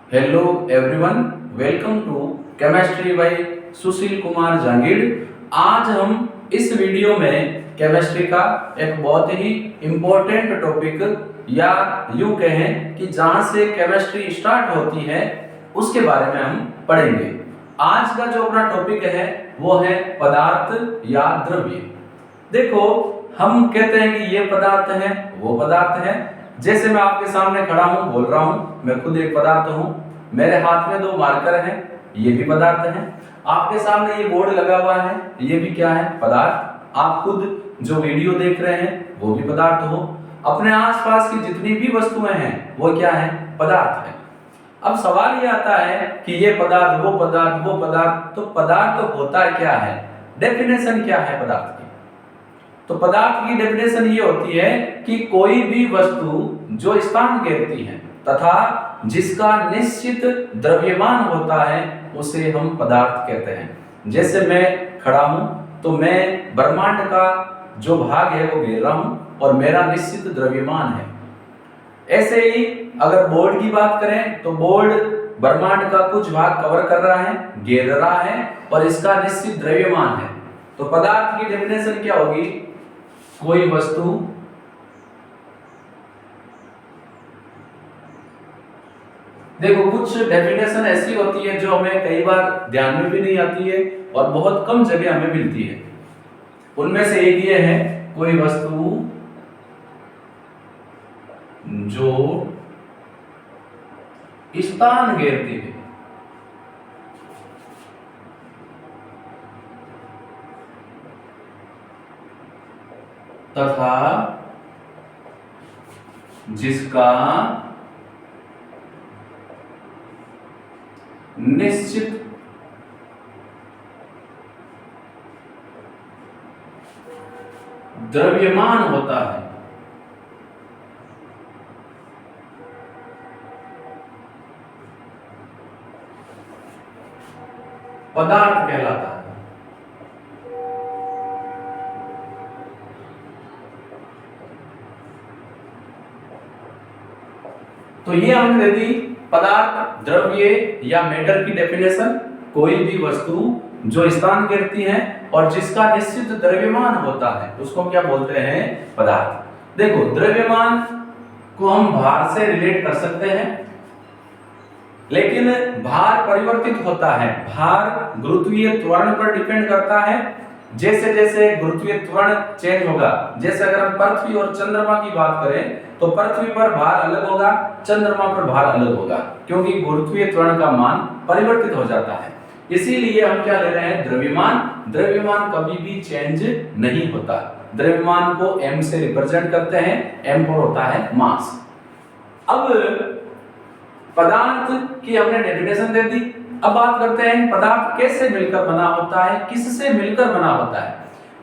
Hello everyone, welcome to chemistry by Sushil Kumar Jahangir. आज हम इस वीडियो में केमिस्ट्री का एक बहुत ही इम्पोर्टेंट टॉपिक या यूं कहें कि जहां से केमिस्ट्री स्टार्ट होती है उसके बारे में हम पढ़ेंगे। आज का जो अपना टॉपिक है वो है पदार्थ या द्रव्य। देखो, हम कहते हैं कि ये पदार्थ है, वो पदार्थ है। जैसे मैं आपके सामने खड़ा हूं, बोल रहा हूं, मैं खुद एक पदार्थ हूं। मेरे हाथ में दो मार्कर हैं, ये भी पदार्थ है। आपके सामने ये बोर्ड लगा हुआ है, ये भी क्या है? पदार्थ। आप खुद जो वीडियो देख रहे हैं वो भी पदार्थ हो। अपने आसपास की जितनी भी वस्तुएं हैं वो क्या है? पदार्थ है। अब सवाल ये आता है कि ये पदार्थ, वो पदार्थ, वो पदार्थ, तो पदार्थ होता क्या है? डेफिनेशन क्या है पदार्थ की? तो पदार्थ की डेफिनेशन ये होती है कि कोई भी वस्तु जो स्थान घेरती है तथा जिसका निश्चित द्रव्यमान होता है उसे हम पदार्थ कहते हैं। जैसे मैं खड़ा हूं तो मैं ब्रह्मांड का जो भाग है वो घेर रहा हूं और मेरा निश्चित द्रव्यमान है। ऐसे ही अगर बोर्ड की बात करें तो बोर्ड ब्रह्मांड का कुछ भाग कवर कर रहा है, घेर रहा है और इसका निश्चित द्रव्यमान है। तो पदार्थ की डेफिनेशन क्या होगी? कोई वस्तु देखो, कुछ डेफिनेशन ऐसी होती है जो हमें कई बार ध्यान में भी नहीं आती है और बहुत कम जगह हमें मिलती है। उनमें से एक ये है, कोई वस्तु जो स्थान घेरती है तथा जिसका निश्चित द्रव्यमान होता है। पदार्थ कहलाता है। तो ये हमने दे दी पदार्थ, द्रव्य या मैटर की डेफिनेशन। कोई भी वस्तु जो स्थान घेरती है और जिसका निश्चित द्रव्यमान होता है उसको क्या बोलते हैं? पदार्थ। देखो, द्रव्यमान को हम भार से रिलेट कर सकते हैं, लेकिन भार परिवर्तित होता है। भार गुरुत्वीय त्वरण पर डिपेंड करता है। जैसे जैसे गुरुत्वीय त्वरण चेंज होगा, जैसे अगर हम पृथ्वी और चंद्रमा की बात करें तो पृथ्वी पर भार अलग होगा, चंद्रमा पर भार अलग होगा, क्योंकि गुरुत्वीय त्वरण का मान परिवर्तित हो जाता है। इसीलिए हम क्या ले रहे हैं? द्रव्यमान। द्रव्यमान कभी भी चेंज नहीं होता। द्रव्यमान को m से रिप्रेजेंट करते हैं, m पर होता है मास। अब पदार्थ की हमने डेफिनेशन दे दी। अब बात करते हैं पदार्थ कैसे मिलकर बना होता है, किससे मिलकर बना होता है।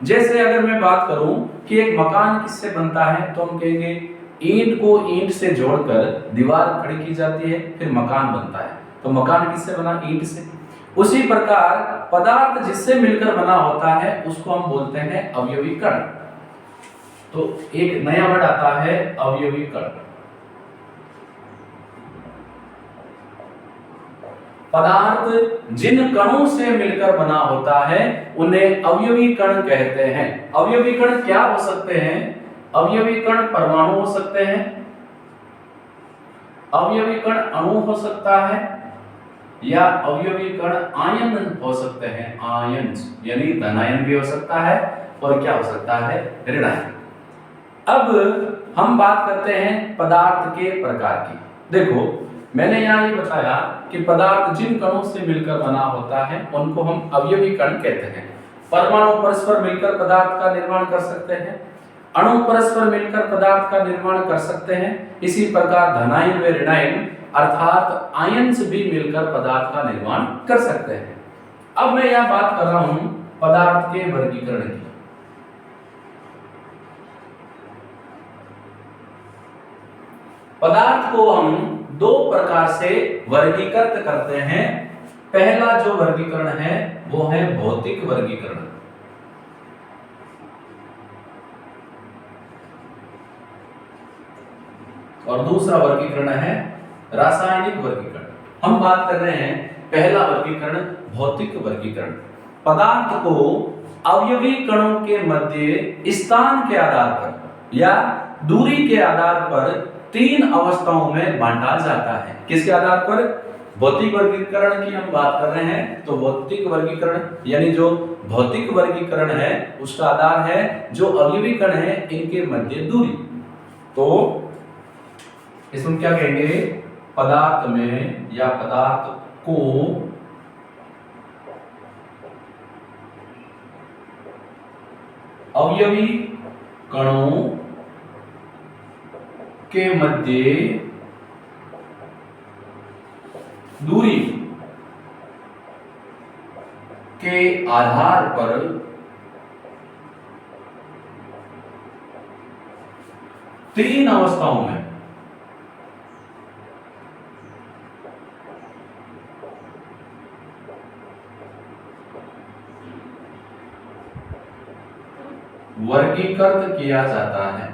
जैसे अगर मैं बात करूं कि एक मकान किससे बनता है तो हम कहेंगे ईंट को ईंट से जोड़कर दीवार खड़ी की जाती है, फिर मकान बनता है। तो मकान किससे बना? ईंट से। उसी प्रकार पदार्थ जिससे मिलकर बना होता है उसको हम बोलते हैं अवयवीकरण। तो एक नया वर्ड आता है अवयवीकरण। पदार्थ जिन कणों से मिलकर बना होता है उन्हें अवयवी कण कहते हैं। अवयवी कण क्या हो सकते हैं? अवयवी कण परमाणु हो सकते हैं, अवयवी कण अणु हो सकता है, या अवयवी कण आयन हो सकते हैं। आयन यानी धनायन भी हो सकता है और क्या हो सकता है? ऋणायन। अब हम बात करते हैं पदार्थ के प्रकार की। देखो, मैंने यहाँ ये बताया कि पदार्थ जिन कणों से मिलकर बना होता है उनको हम अवयवी कण कहते हैं। परमाणु परस्पर मिलकर पदार्थ का निर्माण कर सकते हैं, अणु परस्पर मिलकर पदार्थ का निर्माण कर सकते हैं। इसी प्रकार धनायन व ऋणायन अर्थात आयन्स भी मिलकर पदार्थ का निर्माण कर सकते हैं। अब मैं यहाँ बात कर रहा हूं पदार्थ के वर्गीकरण की। पदार्थ को हम दो प्रकार से वर्गीकृत करते हैं। पहला जो वर्गीकरण है वो है भौतिक वर्गीकरण, और दूसरा वर्गीकरण है रासायनिक वर्गीकरण। हम बात कर रहे हैं पहला वर्गीकरण, भौतिक वर्गीकरण। पदार्थ को अवयवी कणों के मध्य स्थान के आधार पर या दूरी के आधार पर 3 अवस्थाओं में बांटा जाता है। किसके आधार पर? भौतिक वर्गीकरण की हम बात कर रहे हैं, तो भौतिक वर्गीकरण यानी जो भौतिक वर्गीकरण है उसका आधार है जो अवयवी कण है इनके मध्य दूरी। तो इसमें क्या कहेंगे? पदार्थ में या पदार्थ को अवयवी कणों के मध्य दूरी के आधार पर तीन अवस्थाओं में वर्गीकृत किया जाता है।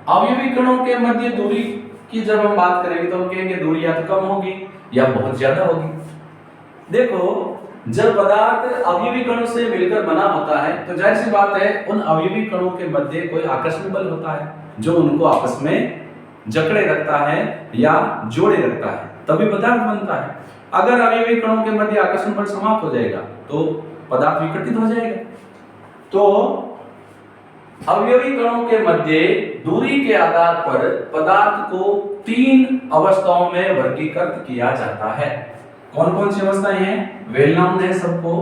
अवयवी कणों के मध्य दूरी की जब हम बात करेंगे तो हम कहेंगे दूरी या तो कम होगी या बहुत ज्यादा होगी। देखो, जब पदार्थ अवयवी कणों से मिलकर बना होता है तो जाहिर सी बात है उन अवयवी कणों के मध्य कोई आकर्षण बल होता है जो उनको आपस में जकड़े रखता है या जोड़े रखता है, तभी पदार्थ बनता है। अगर अवयवी कणों के मध्य आकर्षण बल समाप्त हो जाएगा तो पदार्थ विकृतित हो जाएगा। तो अवयवी कणों के मध्य दूरी के आधार पर पदार्थ को 3 अवस्थाओं में वर्गीकृत किया जाता है। कौन कौन सी अवस्थाएं हैं? वेल नाउन है सबको।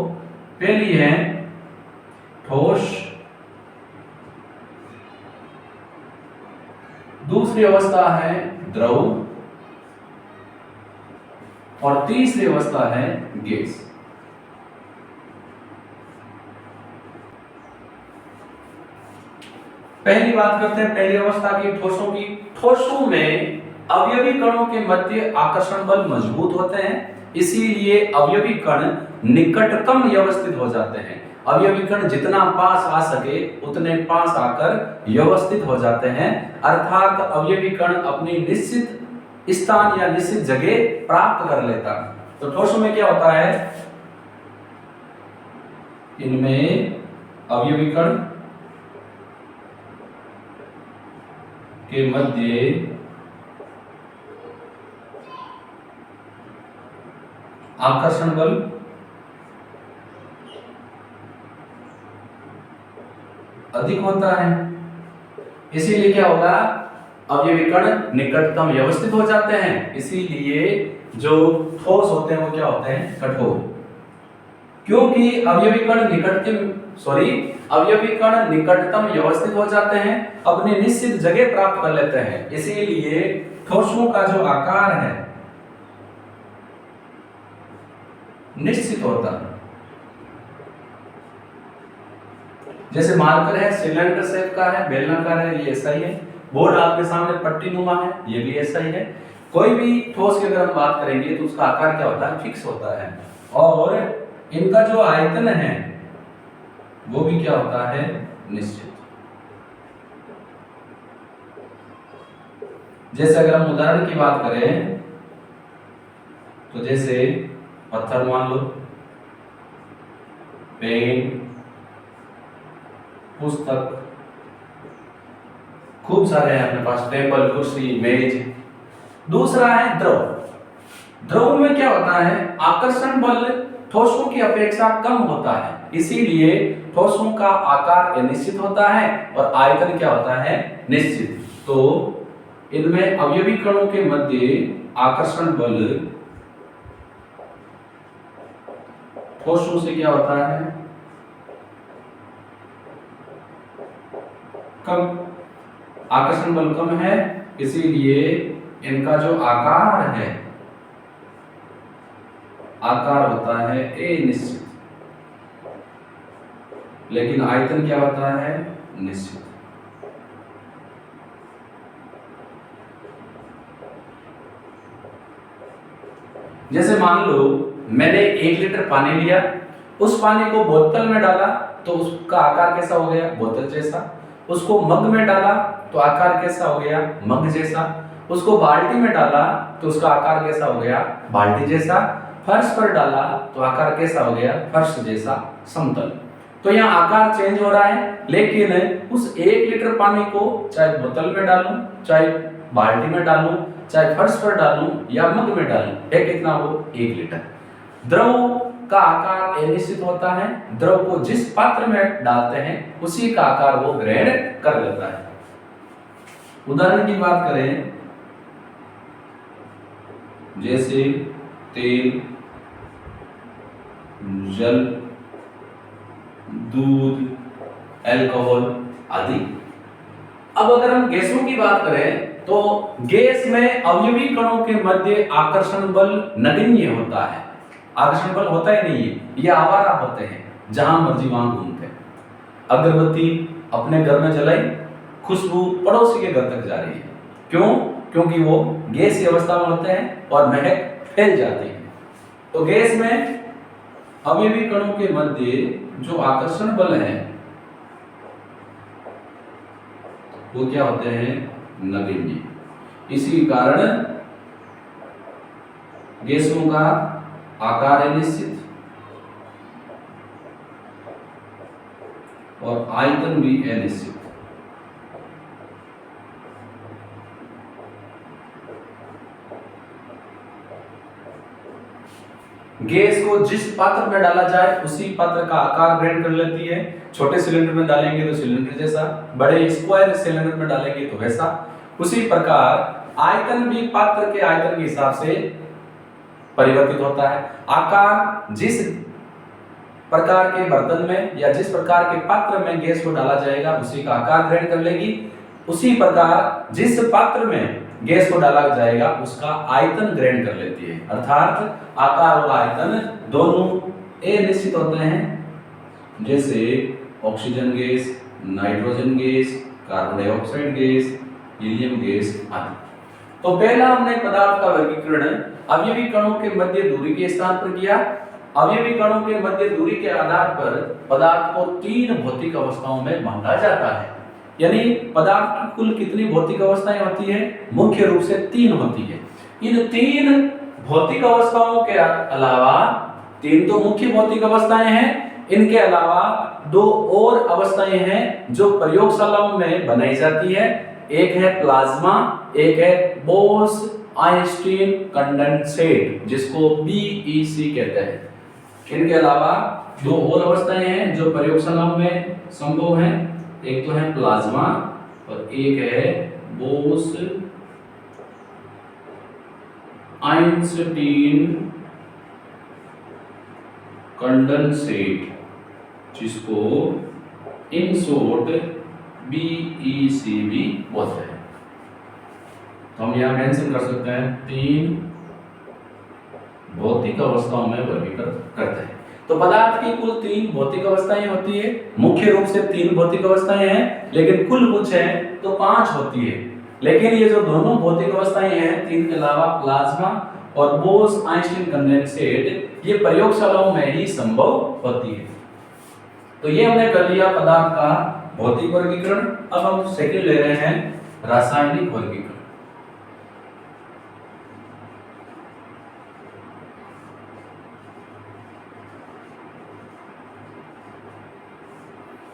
पहली है ठोस, दूसरी अवस्था है द्रव और तीसरी अवस्था है गैस। पहली बात करते हैं पहली अवस्था की, ठोसों की। ठोसों में अवयवी कणों के मध्य आकर्षण बल मजबूत होते हैं, इसीलिए अवयवी कण निकटतम व्यवस्थित हो जाते हैं। अवयवी कण जितना पास आ सके उतने पास आकर व्यवस्थित हो जाते हैं, अर्थात अवयवी कण अपनी निश्चित स्थान या निश्चित जगह प्राप्त कर लेता है। तो ठोसों में क्या होता है? इनमें अवयवी कण के मध्य आकर्षण बल अधिक होता है, इसीलिए क्या होगा? अवयवी कण निकटतम व्यवस्थित हो जाते हैं, इसीलिए जो ठोस होते हैं वो क्या होते हैं? कठोर। क्योंकि अवयवी कण निकटतम व्यवस्थित हो जाते हैं, अपनी निश्चित जगह प्राप्त कर लेते हैं, इसीलिए ठोसों का जो आकार है निश्चित होता है। जैसे मार्कर है सिलेंडर शेप का है, बेलनाकार है, ये ऐसा ही है। बोर्ड आपके सामने पट्टी नुमा है, ये भी ऐसा ही है। कोई भी ठोस की अगर हम बात करेंगे तो उसका आकार क्या होता है? फिक्स होता है। और इनका जो आयतन है वो भी क्या होता है? निश्चित। जैसे अगर हम उदाहरण की बात करें तो जैसे पत्थर मान लो, पेन, पुस्तक, खूब सारे हैं अपने पास, टेबल, कुर्सी, मेज। दूसरा है द्रव। द्रव में क्या होता है? आकर्षण बल ठोसों की अपेक्षा कम होता है, इसीलिए ठोसों का आकार निश्चित होता है और आयतन क्या होता है? निश्चित। तो इनमें अवयवी कणों के मध्य आकर्षण बल ठोसों से क्या होता है? कम। आकर्षण बल कम है, इसीलिए इनका जो आकार है, आकार होता है अनिश्चित, लेकिन आयतन क्या होता है? निश्चित। जैसे मान लो मैंने 1 लीटर पानी लिया, उस पानी को बोतल में डाला तो उसका आकार कैसा हो गया? बोतल जैसा। उसको मग में डाला तो आकार कैसा हो गया, मग जैसा। उसको बाल्टी में डाला तो उसका आकार कैसा हो गया, बाल्टी जैसा। फर्श पर डाला तो आकार कैसा हो गया, फर्श जैसा समतल। तो यहाँ आकार चेंज हो रहा है, लेकिन उस 1 लीटर पानी को चाहे बोतल में डालूं, चाहे बाल्टी में डालूं, चाहे फर्श पर डालूं या मग में डालूं, है कितना वो 1 लीटर। द्रव का आकार अनिश्चित होता है, द्रव को जिस पात्र में डालते हैं उसी का आकार वो ग्रहण कर लेता है। उदाहरण की बात करें, जैसे तेल, जल, दूध, अल्कोहल आदि। अब अगर हम गैसों की बात करें तो गैस में अवयवी कणों के मध्य आकर्षण बल नगण्य होता है। आकर्षण बल होता ही नहीं है, ये आवारा होते हैं, जहां मर्जी वहां घूमते हैं। अगरबत्ती अपने घर में जलाई, खुशबू पड़ोसी के घर तक जा रही है, क्यों? क्योंकि वो गैस की अवस्था में होते हैं और महक फैल जाती है। तो गैस में अवयवी कणों के मध्य जो आकर्षण बल है वो क्या होते हैं, नगण्य। इसी कारण गैसों का आकार अनिश्चित और आयतन भी अनिश्चित। गैस को जिस पात्र में डाला जाए उसी पात्र का आकार ग्रहण कर लेती है। छोटे सिलेंडर में डालेंगे तो सिलेंडर जैसा, बड़े स्क्वायर सिलेंडर में डालेंगे तो वैसा। उसी प्रकार आयतन भी पात्र के आयतन के हिसाब से परिवर्तित होता है। आकार जिस प्रकार के बर्तन में या जिस प्रकार के पात्र में गैस को डाला जाएगा उसी का आकार ग्रहण कर लेगी। उसी प्रकार जिस पात्र में गैस को डाला जाएगा उसका आयतन ग्रहण कर लेती है। अर्थात आकार और आयतन दोनों अनिश्चित होते हैं। जैसे oxygen gas, nitrogen gas, carbon dioxide gas, helium gas आदि। तो पहला हमने पदार्थ का वर्गीकरण अवयवी कणों के मध्य दूरी के स्थान पर किया। अवयवी कणों के मध्य दूरी के आधार पर पदार्थ को 3 भौतिक अवस्थाओं में बांटा जाता है। यानी पदार्थ की कुल कितनी भौतिक अवस्थाएं होती है? मुख्य रूप से 3 होती है। इन 3 भौतिक अवस्थाओं के अलावा 3 तो मुख्य भौतिक अवस्थाएं हैं, इनके अलावा 2 और अवस्थाएं हैं जो प्रयोगशालाओं में बनाई जाती है। एक है प्लाज्मा, एक है बोस आइंस्टीन कंडेंसेट, जिसको BEC कहते हैं। इनके अलावा 2 और अवस्थाएं हैं जो प्रयोगशालाओं में संभव हैं। एक तो है प्लाज्मा और एक है बोस आइंस्टीन कंडेंसेट, जिसको इन शॉर्ट BEC भी बोलते हैं। तो हम यहां मेंशन कर सकते हैं 3 भौतिक अवस्थाओं में वर्गीकृत करते हैं। तो पदार्थ की कुल 3 भौतिक अवस्थाएं होती है। मुख्य रूप से 3 भौतिक अवस्थाएं हैं, लेकिन कुल कुछ है तो 5 होती है। लेकिन ये जो दोनों भौतिक अवस्थाएं हैं, 3 के अलावा प्लाज्मा और बोस आइंस्टीन कंडेंसेट, ये प्रयोगशालाओं में ही संभव होती है। तो ये हमने कर लिया पदार्थ का भौतिक वर्गीकरण। अब हम सेकंड ले रहे हैं रासायनिक वर्गीकरण।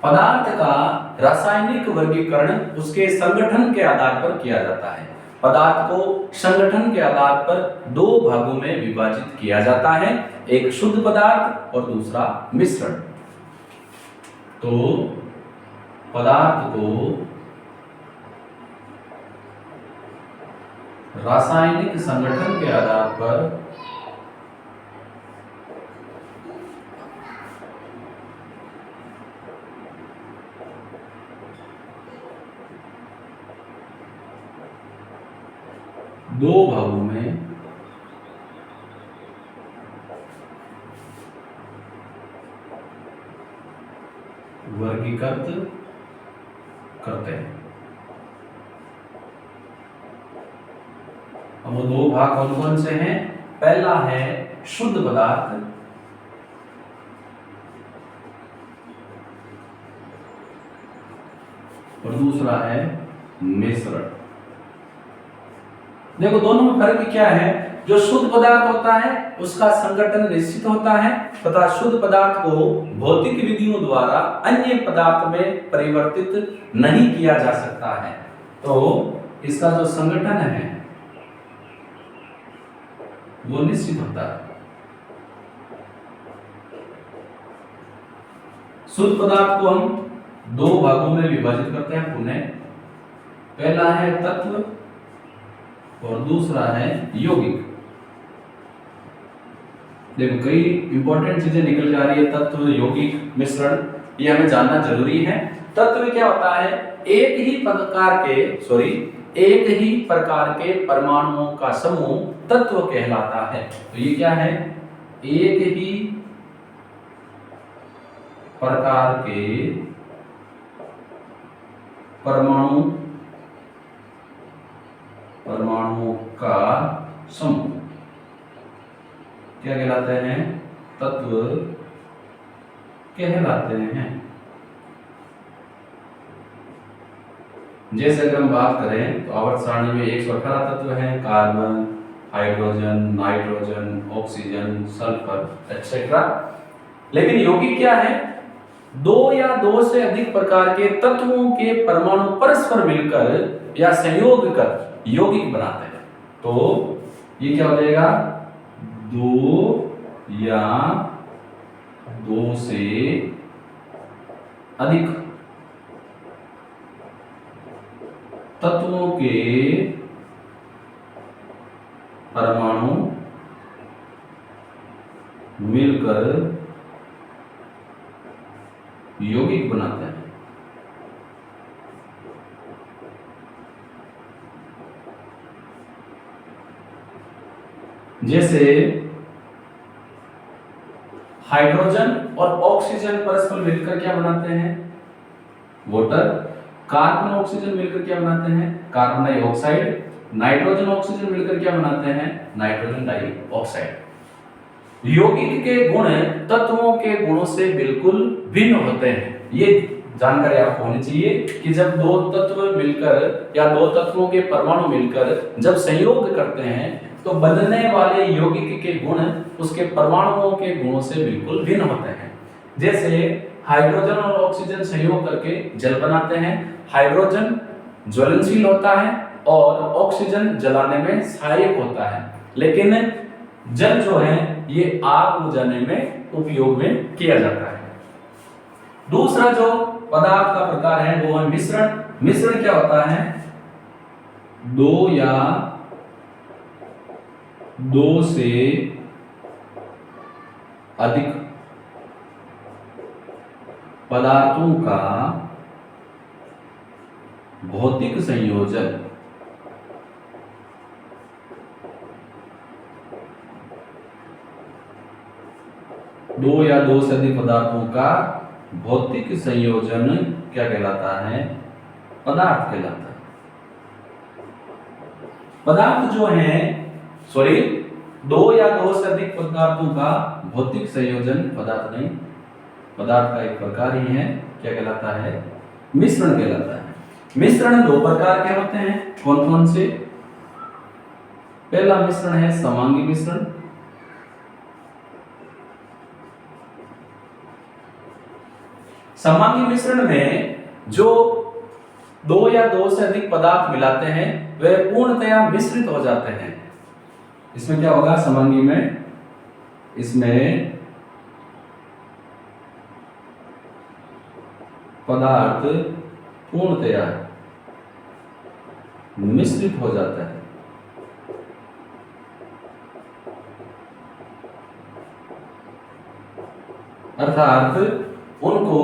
पदार्थ का रासायनिक वर्गीकरण उसके संगठन के आधार पर किया जाता है। पदार्थ को संगठन के आधार पर 2 भागों में विभाजित किया जाता है, एक शुद्ध पदार्थ और दूसरा मिश्रण। तो पदार्थ को रासायनिक संगठन के आधार पर दो भागों में वर्गीकृत करते हैं। अब वो 2 भाग कौन कौन से हैं? पहला है शुद्ध पदार्थ, और दूसरा है मिश्रण। देखो दोनों में फर्क क्या है, जो शुद्ध पदार्थ होता है उसका संगठन निश्चित होता है तथा शुद्ध पदार्थ को भौतिक विधियों द्वारा अन्य पदार्थ में परिवर्तित नहीं किया जा सकता है। तो इसका जो संगठन है वो निश्चित होता है। शुद्ध पदार्थ को हम दो भागों में विभाजित करते हैं पुनः। पहला है तत्व और दूसरा है यौगिक। देखो कई इंपॉर्टेंट चीजें निकल जा रही है, तत्व, यौगिक, मिश्रण, ये हमें जानना जरूरी है। तत्व क्या होता है, एक ही प्रकार के परमाणुओं का समूह तत्व कहलाता है। तो ये क्या है, एक ही प्रकार के परमाणुओं का समूह क्या कहलाते हैं, तत्व कहलाते हैं। जैसे अगर हम बात करें तो आवर्त सारणी में 118 तत्व हैं, carbon, hydrogen, nitrogen, oxygen, sulphur etcetera. लेकिन यौगिक क्या है, दो या दो से अधिक प्रकार के तत्वों के परमाणु परस्पर मिलकर या संयोग कर यौगिक बनाते हैं। तो ये क्या हो जाएगा, दो या दो से अधिक तत्वों के परमाणु मिलकर यौगिक बनाते हैं। जैसे हाइड्रोजन और ऑक्सीजन परस्पर मिलकर क्या बनाते हैं, वाटर। कार्बन ऑक्सीजन मिलकर क्या बनाते हैं, कार्बन डाइऑक्साइड। नाइट्रोजन ऑक्सीजन मिलकर क्या बनाते हैं, नाइट्रोजन डाइऑक्साइड। यौगिक के गुण तत्वों के गुणों से बिल्कुल भिन्न होते हैं। ये जानकारी आपको होनी चाहिए कि जब दो तत्व मिलकर या दो तत्वों के परमाणु मिलकर जब संयोग करते हैं तो बनने वाले यौगिक के गुण उसके परमाणुओं के गुणों से बिल्कुल भिन्न होते हैं। जैसे हाइड्रोजन और ऑक्सीजन संयोग करके जल बनाते हैं। हाइड्रोजन ज्वलनशील होता है और ऑक्सीजन जलाने में सहायक होता है, लेकिन जल जो है ये आग बुझाने में उपयोग में किया जाता है। दूसरा जो पदार्थ का प्रकार है वो है मिश्रण। मिश्रण क्या होता है, दो या दो से अधिक पदार्थों का भौतिक संयोजन। दो या दो से अधिक पदार्थों का भौतिक संयोजन क्या कहलाता है, पदार्थ कहलाता है। पदार्थ जो है दो या दो से अधिक पदार्थों का भौतिक संयोजन पदार्थ नहीं, पदार्थ का एक प्रकार ही है, क्या कहलाता है, मिश्रण कहलाता है। मिश्रण दो प्रकार के होते हैं, कौन कौन से। पहला मिश्रण है समांगी मिश्रण। समांगी मिश्रण में जो दो या दो से अधिक पदार्थ मिलाते हैं वे पूर्णतया मिश्रित हो जाते हैं। इसमें क्या होगा, समांगी में इसमें पदार्थ पूर्णतया मिश्रित हो जाता है। अर्थात उनको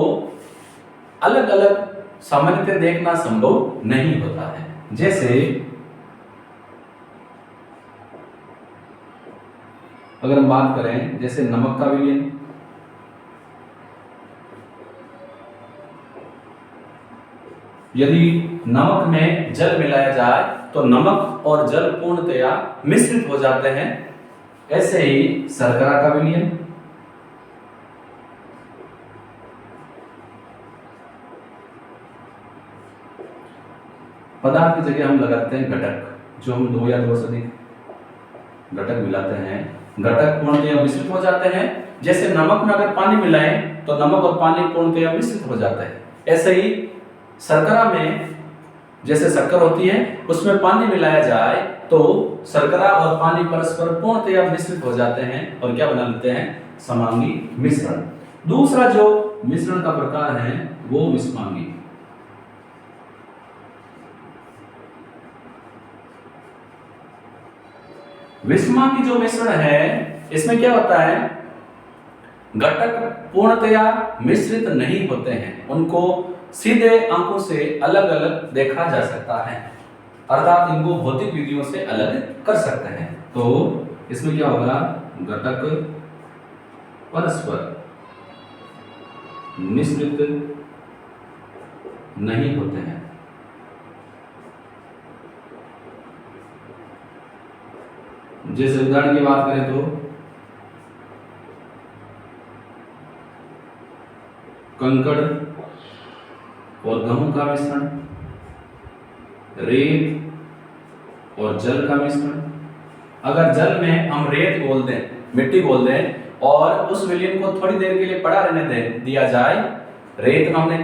अलग अलग सामान्यतः देखना संभव नहीं होता है। जैसे अगर हम बात करें जैसे नमक का विलयन, यदि नमक में जल मिलाया जाए तो नमक और जल पूर्णतया मिश्रित हो जाते हैं। ऐसे ही शर्करा का विलयन, पदार्थ की जगह हम लगाते हैं घटक, जो हम 2 या 2 से अधिक घटक मिलाते हैं, घटक पूर्णतया मिश्रित हो जाते हैं। जैसे नमक में अगर पानी मिलाएं तो नमक और पानी पूर्णतया मिश्रित हो जाता है। ऐसे ही शर्करा में जैसे शक्कर होती है उसमें पानी मिलाया जाए तो शर्करा और पानी परस्पर पूर्णतया मिश्रित हो जाते हैं और क्या बना लेते हैं, समांगी मिश्रण। दूसरा जो मिश्रण का प्रकार है वो विषमांगी। विषमांगी जो मिश्रण है इसमें क्या होता है, घटक पूर्णतया मिश्रित नहीं होते हैं, उनको सीधे आंखों से अलग अलग देखा जा सकता है, अर्थात इनको भौतिक विधियों से अलग कर सकते हैं। तो इसमें क्या होगा, घटक परस्पर मिश्रित नहीं होते हैं। जैसे उदाहरण की बात करें तो कंकड़ और गेहूं का मिश्रण, रेत और जल का मिश्रण। अगर जल में हम रेत घोल दें, मिट्टी घोल दें और उस विलयन को थोड़ी देर के लिए पड़ा रहने दिया जाए, रेत में हमने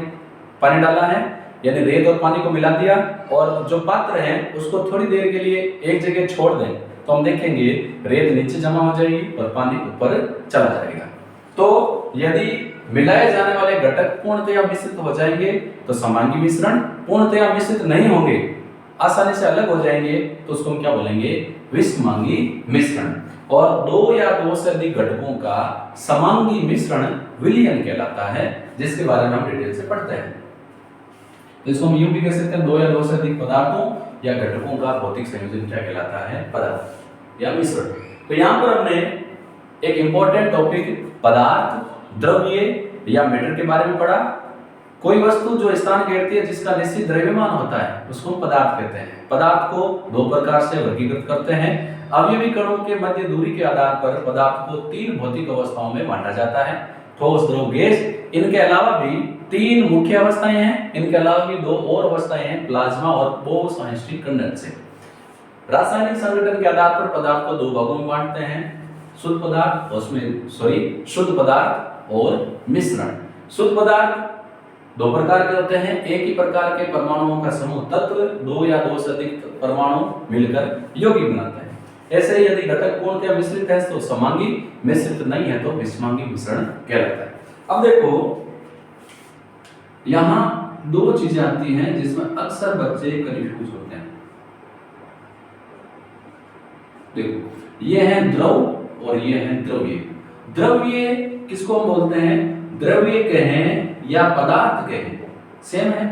पानी डाला है यानी रेत और पानी को मिला दिया और जो पात्र है उसको थोड़ी देर के लिए एक जगह छोड़ दें तो हम देखेंगे रेत नीचे जमा हो जाएगी और पानी ऊपर चला जाएगा। तो यदि मिलाए जाने वाले घटक पूर्णतया मिश्रित हो जाएंगे तो समांगी मिश्रण, पूर्णतया मिश्रित नहीं होंगे, आसानी से अलग हो जाएंगे तो उसको हम क्या बोलेंगे, विषमांगी मिश्रण। और 2 या 2 से अधिक घटकों का समांगी मिश्रण विलयन कहलाता है, जिसके बारे में हम डिटेल से पढ़ते हैं। तो इसको हम यूं भी कह सकते हैं, 2 या 2 से अधिक पदार्थों या घटकों का भौतिक संयोजन क्या कहलाता है, पदार्थ या मिश्रण। तो यहाँ पर हमने एक इंपॉर्टेंट टॉपिक पदार्थ, द्रव्य या मैटर के बारे में पढ़ा। कोई वस्तु जो स्थान घेरती है जिसका निश्चित द्रव्यमान होता है उसको हम पदार्थ कहते हैं। पदार्थ को 2 प्रकार से वर्गीकृत करते हैं। अवयवी कणों के मध्य दूरी के आधार पर पदार्थ को 3 भौतिक अवस्थाओं में बांटा जाता है, ठोस, द्रव, गैस। इनके अलावा भी 3 मुख्य अवस्थाएं हैं, इनके अलावा भी 2 और अवस्थाएं हैं, प्लाज्मा और पोस्ट आइंस्टीन कंडेंसेट। रासायनिक संगठन के आधार पर पदार्थ को 2 भागों में बांटते हैं, शुद्ध पदार्थ शुद्ध पदार्थ और मिश्रण। शुद्ध पदार्थ 2 प्रकार के होते हैं, एक ही प्रकार के परमाणुओं का समूह तत्व 2 या 2 से अधिक परमाणु मिलकर यौगिक बनाते हैं। ऐसे ही यदि घटक पूर्णतया मिश्रित है तो समांगी, मिश्रित नहीं है तो विषमांगी मिश्रण कहलाता है। अब देखो यहां 2 चीजें आती हैं जिसमें अक्सर बच्चे कंफ्यूज होते हैं। देखो ये है द्रव और ये है द्रव्य। द्रव्य किसको हम बोलते हैं, द्रव्य कहें या पदार्थ कहें सेम है।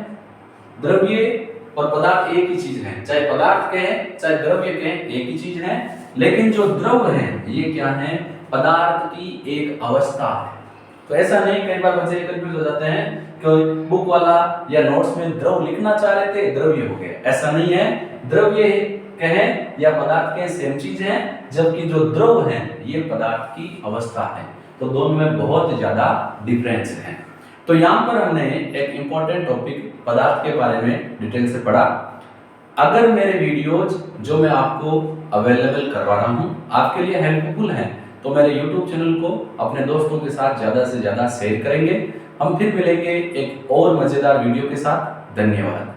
द्रव्य और पदार्थ एक ही चीज है, चाहे पदार्थ कहें चाहे द्रव्य कहें एक ही चीज है। लेकिन जो द्रव है ये क्या है, पदार्थ की एक अवस्था है। तो ऐसा नहीं, कई बार बच्चे कंफ्यूज हो जाते हैं कि बुक वाला या नोट्स में द्रव लिखना चाह रहे थे, द्रव्य हो गया, ऐसा नहीं है। द्रव्य कहें या पदार्थ कहें सेम चीज है, जबकि जो द्रव है ये पदार्थ की अवस्था है। तो दोनों में बहुत ज्यादा डिफरेंस है। तो यहाँ पर हमने एक इंपॉर्टेंट टॉपिक पदार्थ के बारे में डिटेल से पढ़ा। अगर मेरे वीडियोज जो मैं आपको अवेलेबल करवा रहा हूँ आपके लिए हेल्पफुल हैं तो मेरे YouTube चैनल को अपने दोस्तों के साथ ज़्यादा से ज़्यादा शेयर करेंगे। हम फिर मिलेंगे एक और मज़ेदार वीडियो के साथ। धन्यवाद।